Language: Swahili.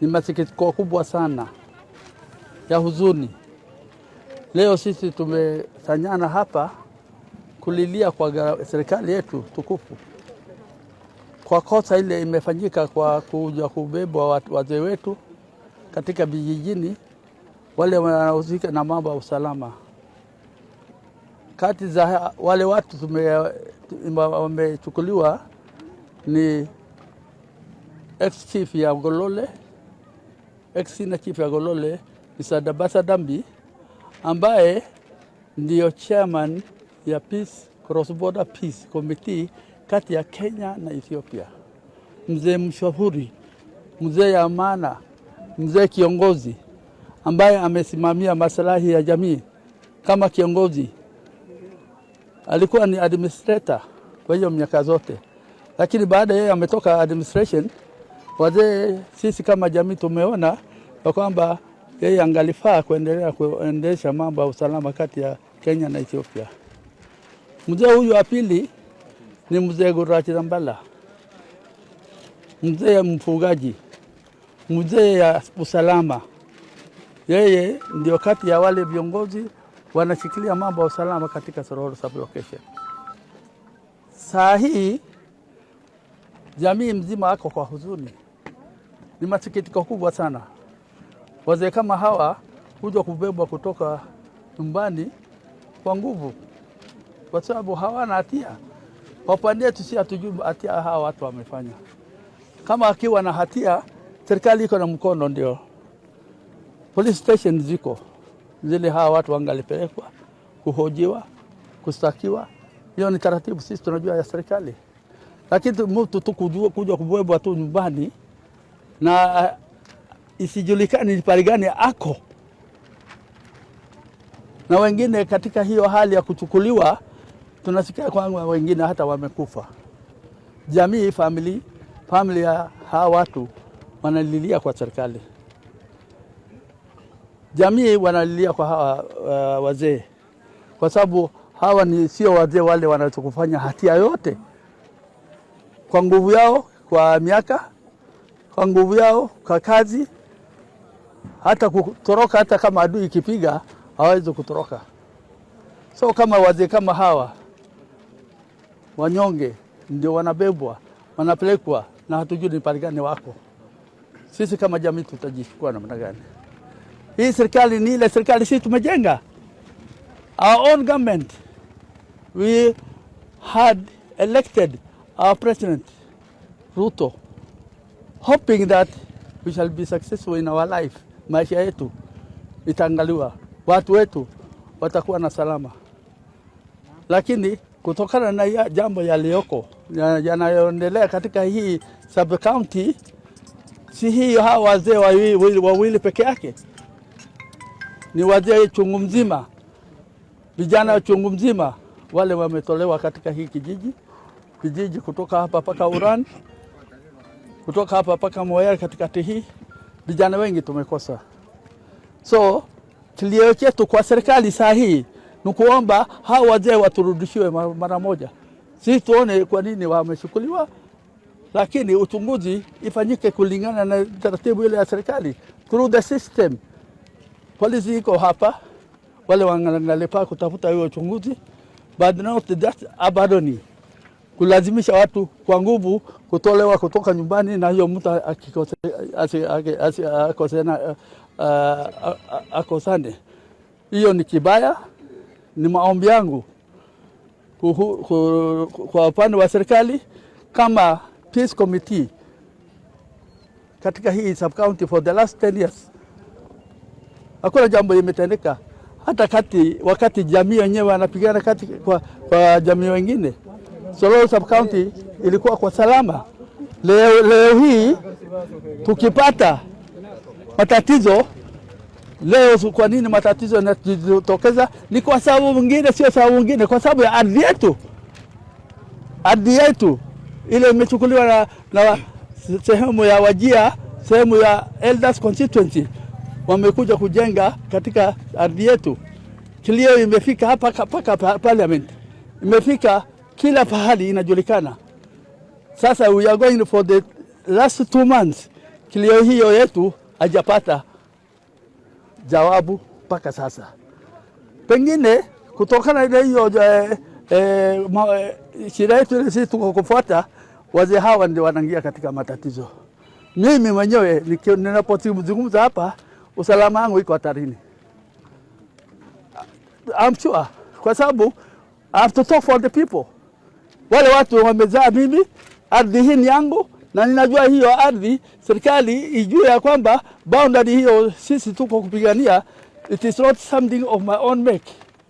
Ni masikitiko kubwa sana ya huzuni. Leo sisi tumesanyana hapa kulilia kwa serikali yetu tukufu kwa kosa ile imefanyika kwa kuja kubebwa wazee wetu katika vijijini, wale wanahusika na mambo ya usalama. Kati za wale watu wamechukuliwa ni ex-chief ya Golole, ex-senior chief ya Golole, Mr. Dabasa Dambi, ambaye ndio chairman ya Cross Border Peace Committee kati ya Kenya na Ethiopia. Mzee mshauri, mzee ya amana, mzee kiongozi ambaye amesimamia maslahi ya jamii kama kiongozi. Alikuwa ni administrator kwa hiyo miaka zote. Lakini baada yeye ametoka administration, wazee sisi kama jamii tumeona kwamba yeye angalifaa kuendelea kuendesha mambo ya usalama kati ya Kenya na Ethiopia. Mzee huyu wa pili ni mzee Gurachi Zambala, mzee mfugaji, mzee ya usalama. Yeye ndio kati ya wale viongozi wanashikilia mambo ya usalama katika Sororo sublocation. Saa hii jamii mzima wako kwa huzuni. Ni masikitiko kubwa sana. Wazee kama hawa huja kubebwa kutoka nyumbani kwa nguvu, kwa sababu hawana hatia. Kwa upande wetu si hatujui hatia hawa watu wamefanya. Kama akiwa na hatia, serikali iko na mkono, ndio police station ziko zile, hawa watu wangalipelekwa kuhojiwa, kustakiwa. Hiyo ni taratibu sisi tunajua ya serikali. Lakini mtu tu kuja kubebwa tu nyumbani na isijulikani ni pale gani ako, na wengine katika hiyo hali ya kuchukuliwa tunasikia kwamba wengine hata wamekufa. Jamii, family ya hawa watu wanalilia kwa serikali. Jamii wanalilia kwa hawa wazee, kwa sababu hawa ni sio wazee wale wanachokufanya hatia yote. Kwa nguvu yao, kwa miaka, kwa nguvu yao, kwa kazi, hata kutoroka, hata kama adui ikipiga hawezi kutoroka. So kama wazee kama hawa wanyonge ndio wanabebwa, wanapelekwa na hatujui ni pale gani wako, sisi kama jamii tutajichukua namna gani? Hii serikali ni ile serikali sisi tumejenga, our own government. We had elected our president Ruto, hoping that we shall be successful in our life. Maisha yetu itaangaliwa, watu wetu watakuwa na salama. Lakini kutokana na jambo yaliyoko yanayoendelea katika hii sub county, si hii hawa wazee wawili peke yake, ni wazee chungu mzima, vijana chungu mzima wale wametolewa katika hii kijiji kutoka hapa paka Uran, kutoka hapa paka Moyale. Katikati hii vijana wengi tumekosa. So kilio chetu kwa serikali saa hii ni kuomba hao wazee waturudishiwe mara moja. Sisi tuone kwa nini wameshukuliwa, lakini uchunguzi ifanyike kulingana na taratibu ile ya serikali, through the system. Polisi iko hapa, wale wanangalipa kutafuta hiyo uchunguzi, but not just abandoni, kulazimisha watu kwa nguvu kutolewa kutoka nyumbani, na hiyo mtu akosane. Hiyo ni kibaya. Ni maombi yangu kwa upande wa serikali kama Peace Committee katika hii sub county for the last 10 years. Hakuna jambo limetendeka, hata wakati jamii wenyewe wanapigana kwa jamii wengine. Sororo sub county ilikuwa kwa salama. Leo hii tukipata matatizo, leo kwa nini matatizo yanatokeza? Ni kwa sababu mwingine, sio sababu mwingine, kwa sababu ya ardhi yetu. Ardhi yetu ile imechukuliwa na sehemu ya Wajir, sehemu ya Elders constituency, wamekuja kujenga katika ardhi yetu. Kilio imefika hapa paka parliament, imefika kila pahali inajulikana. Sasa we are going for the last 2 months, kilio hiyo yetu hajapata jawabu mpaka sasa. Pengine kutokana na hiyo shida yetu sisi tuko kufuata, wazee hawa ndio wanaingia katika matatizo. Mimi mwenyewe ninapozungumza hapa, usalama wangu iko hatarini. I'm sure, kwa sababu I have to talk for the people. Wale watu wamezaa mimi, ardhi hii ni yangu, na ninajua hiyo ardhi serikali ijue ya kwamba boundary hiyo sisi tuko kupigania, it is not something of my own make.